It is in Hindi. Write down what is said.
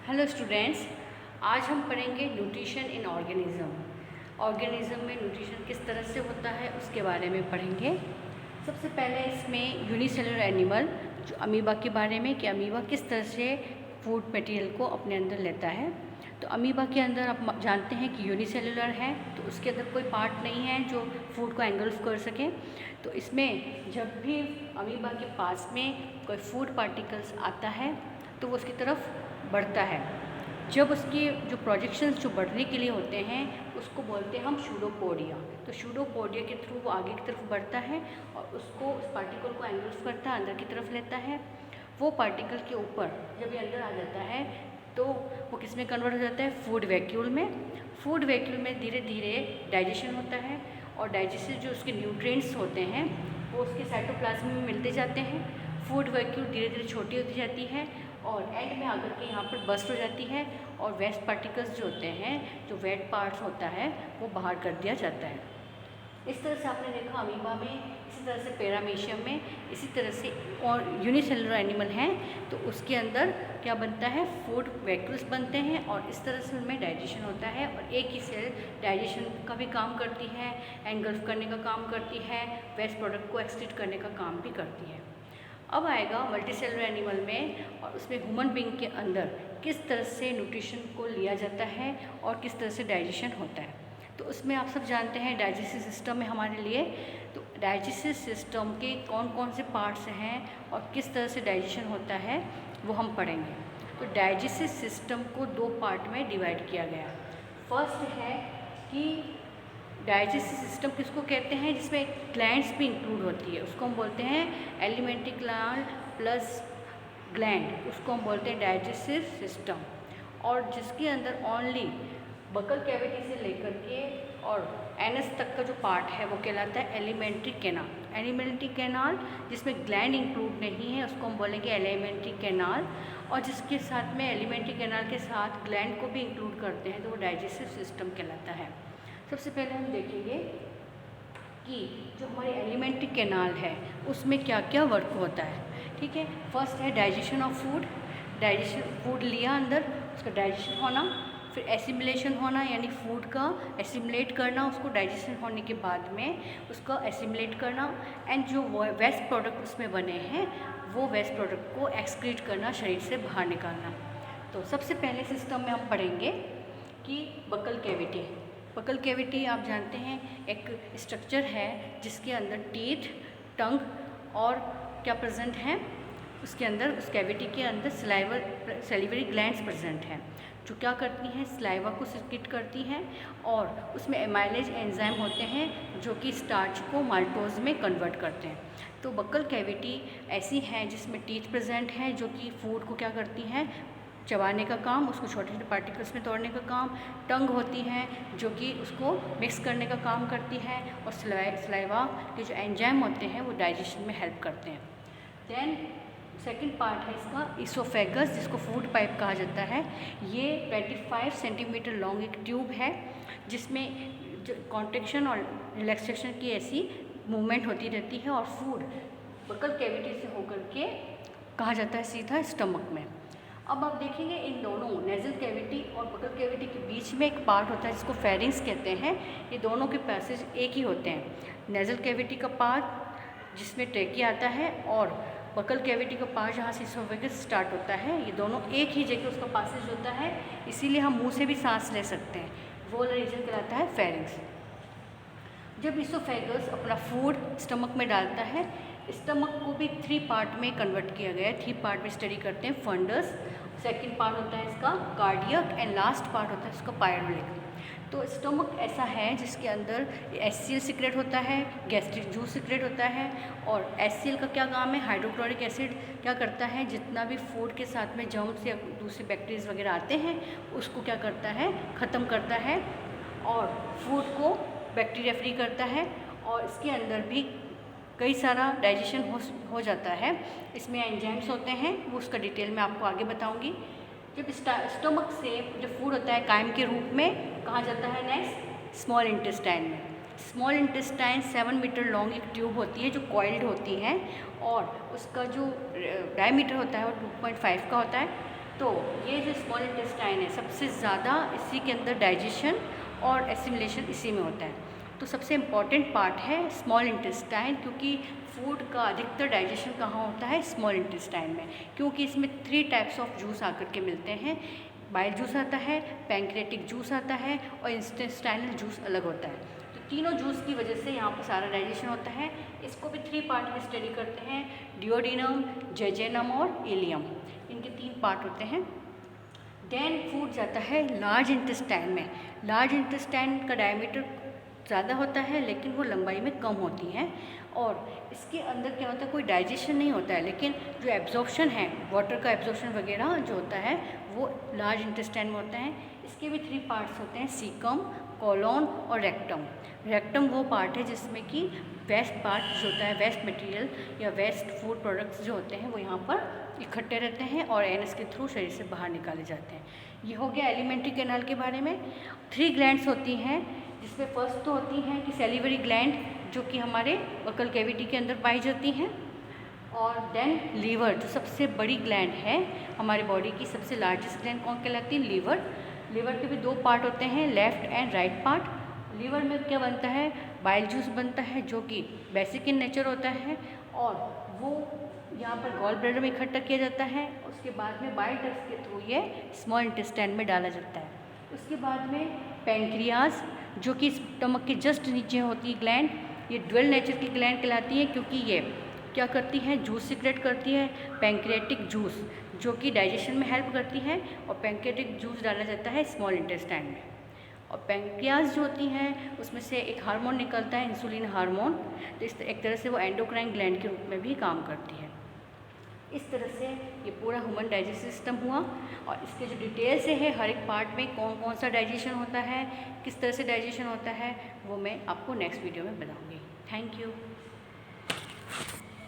हेलो स्टूडेंट्स, आज हम पढ़ेंगे न्यूट्रिशन इन ऑर्गेनिज्म में न्यूट्रिशन किस तरह से होता है उसके बारे में पढ़ेंगे। सबसे पहले इसमें यूनिसेलुलर एनिमल जो अमीबा के बारे में कि अमीबा किस तरह से फूड मटेरियल को अपने अंदर लेता है। तो अमीबा के अंदर आप जानते हैं कि यूनिसेलुलर है, तो उसके अंदर कोई पार्ट नहीं है जो फूड को एंगल्फ कर सके। तो इसमें जब भी अमीबा के पास में कोई फूड पार्टिकल्स आता है तो वो उसकी तरफ बढ़ता है। जब उसकी जो प्रोजेक्शंस जो बढ़ने के लिए होते हैं उसको बोलते हैं हम शूडोपोडिया। तो शूडोपोडिया के थ्रू वो आगे की तरफ बढ़ता है और उसको उस पार्टिकल को एंगल्फ करता है, अंदर की तरफ लेता है। वो पार्टिकल के ऊपर जब ये अंदर आ जाता है तो वो किस में कन्वर्ट हो जाता है, फूड वैक्यूल में। फूड वैक्यूल में धीरे धीरे डाइजेशन होता है और डाइजेशन जो उसके न्यूट्रिएंट्स होते हैं वो उसके साइटोप्लाज्म में मिलते जाते हैं। फूड वैक्यूल धीरे धीरे छोटी होती जाती है और एंड में आकर के यहाँ पर बस्ट हो जाती है और वेस्ट पार्टिकल्स जो होते हैं, जो वेट पार्ट्स होता है, वो बाहर कर दिया जाता है। इस तरह से आपने देखा अमीबा में, इसी तरह से पैरामीशियम में, इसी तरह से और यूनिसेलुलर एनिमल हैं तो उसके अंदर क्या बनता है, फूड वैक्यूल्स बनते हैं और इस तरह से उनमें डाइजेशन होता है। और एक ही सेल डाइजेशन का भी काम करती है, एंगल्फ करने का काम करती है, वेस्ट प्रोडक्ट को एक्सक्रीट करने का काम भी करती है। अब आएगा मल्टीसेलुलर एनिमल में और उसमें ह्यूमन बीइंग के अंदर किस तरह से न्यूट्रिशन को लिया जाता है और किस तरह से डाइजेशन होता है। तो उसमें आप सब जानते हैं डाइजेस्टिव सिस्टम है हमारे लिए। तो डाइजेस्टिव सिस्टम के कौन कौन से पार्ट्स हैं और किस तरह से डाइजेशन होता है वो हम पढ़ेंगे। तो डाइजेस्टिव सिस्टम को दो पार्ट में डिवाइड किया गया। फर्स्ट है कि डाइजेस्टिव सिस्टम किसको कहते हैं, जिसमें ग्लैंड्स भी इंक्लूड होती है, उसको हम बोलते हैं एलिमेंट्री ग्लैंड प्लस ग्लैंड, उसको हम बोलते हैं डाइजेस्टिव सिस्टम। और जिसके अंदर ओनली बकल कैविटी से लेकर के और एनस तक का जो पार्ट है वो कहलाता है एलिमेंट्री कैनाल। एलिमेंट्री कैनाल जिसमें ग्लैंड इंक्लूड नहीं है उसको हम बोलेंगे एलिमेंट्री कैनाल, और जिसके साथ में एलिमेंट्री कैनाल के साथ ग्लैंड को भी इंक्लूड करते हैं तो वो डाइजेस्टिव सिस्टम कहलाता है। सबसे पहले हम देखेंगे कि जो हमारे एलिमेंट्री कैनाल है उसमें क्या क्या वर्क होता है। ठीक है, फर्स्ट है digestion of food. Digestion, food लिया अंदर, उसका डाइजेशन होना, फिर एसिमिलेशन होना यानी फूड का एसिमुलेट करना, उसको डाइजेशन होने के बाद में उसका एसिमुलेट करना, एंड जो वेस्ट प्रोडक्ट उसमें बने हैं वो वेस्ट प्रोडक्ट को एक्सक्रीट करना, शरीर से बाहर निकालना। तो सबसे पहले सिस्टम में हम पढ़ेंगे कि बकल कैविटी। बकल कैविटी आप जानते हैं एक स्ट्रक्चर है जिसके अंदर टीथ, टंग और क्या प्रेजेंट हैं, उसके अंदर उस कैविटी के अंदर सैलिवरी ग्लैंड्स प्रेजेंट हैं जो क्या करती हैं, सलाइवा को सिक्रीट करती हैं और उसमें एमाइलेज एंजाइम होते हैं जो कि स्टार्च को माल्टोज में कन्वर्ट करते हैं। तो बकल कैविटी ऐसी है जिसमें टीथ प्रेजेंट है जो कि फूड को क्या करती हैं, चबाने का काम, उसको छोटे छोटे पार्टिकल्स में तोड़ने का काम। टंग होती है जो कि उसको मिक्स करने का काम करती है और सलाइवा के जो एंजाइम होते हैं वो डाइजेशन में हेल्प करते हैं। देन सेकंड पार्ट है इसका इसोफेगस, जिसको फूड पाइप कहा जाता है। ये 25 सेंटीमीटर लॉन्ग एक ट्यूब है जिसमें कॉन्ट्रैक्शन और रिलैक्सेशन की ऐसी मूवमेंट होती रहती है और फूड बकल कैविटी से होकर के कहा जाता है सीधा स्टमक में। अब आप देखेंगे इन दोनों नेजल कैविटी और बकल कैविटी के बीच में एक पार्ट होता है जिसको फेरिंग्स कहते हैं। ये दोनों के पैसेज एक ही होते हैं। नेजल कैविटी का पार्ट जिसमें ट्रेकिया आता है और बकल कैविटी का पार्ट जहाँ से इसोफेगस स्टार्ट होता है, ये दोनों एक ही जगह उसका पासेज होता है, इसीलिए हम मुंह से भी सांस ले सकते हैं। वो वाला रीजन कहलाता है फेरिंग्स। जब इसोफेगस अपना फूड स्टमक में डालता है, स्टमक को भी 3 पार्ट में कन्वर्ट किया गया है। 3 पार्ट में स्टडी करते हैं। फंडस, सेकंड पार्ट होता है इसका कार्डियक एंड लास्ट पार्ट होता है इसका पायरोलिक। तो स्टमक ऐसा है जिसके अंदर HCl सीक्रेट होता है, गैस्ट्रिक जूस सीक्रेट होता है और HCl का क्या काम है, हाइड्रोक्लोरिक एसिड क्या करता है, जितना भी फूड के साथ में जर्म्स या दूसरे बैक्टीरिया वगैरह आते हैं उसको क्या करता है, ख़त्म करता है और फूड को बैक्टीरिया फ्री करता है। और इसके अंदर भी कई सारा डाइजेशन हो जाता है। इसमें एंजाइम्स होते हैं, वो उसका डिटेल में आपको आगे बताऊंगी। जब स्टमक से जो फूड होता है कायम के रूप में कहा जाता है नेक्स्ट स्मॉल इंटेस्टाइन में। स्मॉल इंटेस्टाइन 7 मीटर लॉन्ग एक ट्यूब होती है जो कॉइल्ड होती है और उसका जो डायमीटर होता है वो 2.5 का होता है। तो ये जो स्मॉल इंटेस्टाइन है सबसे ज़्यादा इसी के अंदर डाइजेशन और एसिमिलेशन इसी में होता है। तो सबसे इम्पॉर्टेंट पार्ट है स्मॉल इंटेस्टाइन, क्योंकि फूड का अधिकतर डाइजेशन कहाँ होता है? स्मॉल इंटेस्टाइन में, क्योंकि इसमें 3 टाइप्स ऑफ जूस आकर के मिलते हैं। बाइल जूस आता है, पैंक्रेटिक जूस आता है और इंटेस्टाइनल जूस अलग होता है। तो तीनों जूस की वजह से यहाँ पर सारा डाइजेशन होता है। इसको भी 3 पार्ट में स्टडी करते हैं, डिओडिनम, जेजेनम और इलियम, इनके 3 पार्ट होते हैं। देन फूड जाता है लार्ज इंटेस्टाइन में। लार्ज इंटेस्टाइन का डायमीटर ज़्यादा होता है लेकिन वो लंबाई में कम होती हैं, और इसके अंदर क्या होता है, कोई डाइजेशन नहीं होता है, लेकिन जो एब्जॉर्प्शन है, वाटर का एब्जॉर्प्शन वगैरह जो होता है वो लार्ज इंटेस्टाइन में होता है। इसके भी 3 पार्ट्स होते हैं, सीकम, कोलोन और रेक्टम। रेक्टम वो पार्ट है जिसमें कि वेस्ट पार्ट जो होता है, वेस्ट मटेरियल या वेस्ट फूड प्रोडक्ट्स जो होते हैं वो यहाँ पर इकट्ठे रहते हैं और एनस के थ्रू शरीर से बाहर निकाले जाते हैं। ये हो गया एलिमेंट्री कैनाल के बारे में। 3 ग्लैंड्स होती हैं, जिसमें फर्स्ट तो होती हैं कि सेलिवरी ग्लैंड, जो कि हमारे बकल कैविटी के अंदर पाई जाती हैं, और देन लीवर जो सबसे बड़ी ग्लैंड है हमारे बॉडी की, सबसे लार्जेस्ट ग्लैंड कौन कहलाती है? लीवर। लीवर के भी 2 पार्ट होते हैं, left and right part. Liver में क्या बनता है? बाइल जूस बनता है जो कि बेसिक इन नेचर होता है, और वो यहाँ पर गॉल ब्लैडर में इकट्ठा किया जाता है। उसके बाद में बाइल डक्ट्स के थ्रू ये स्मॉल इंटेस्टाइन में डाला जाता है। उसके बाद में पैंक्रियाज, जो कि स्टमक के जस्ट नीचे होती है ग्लैंड, ये ड्वेल नेचर की ग्लैंड कहलाती है, क्योंकि ये क्या करती है? जूस सिक्रेट करती है, पैंक्रियाटिक जूस, जो कि डाइजेशन में हेल्प करती है, और पैंक्रियाटिक जूस डाला जाता है स्मॉल इंटेस्टाइन में। और पैंक्रियाज जो होती हैं उसमें से एक हार्मोन निकलता है, इंसुलिन हार्मोन, तो इस एक तरह से वो एंडोक्राइन ग्लैंड के रूप में भी काम करती है। इस तरह से ये पूरा ह्यूमन डाइजेस्टिव सिस्टम हुआ, और इसके जो डिटेल से है हर एक पार्ट में कौन कौन सा डाइजेशन होता है, किस तरह से डाइजेशन होता है, वो मैं आपको नेक्स्ट वीडियो में बताऊँगी। Thank you.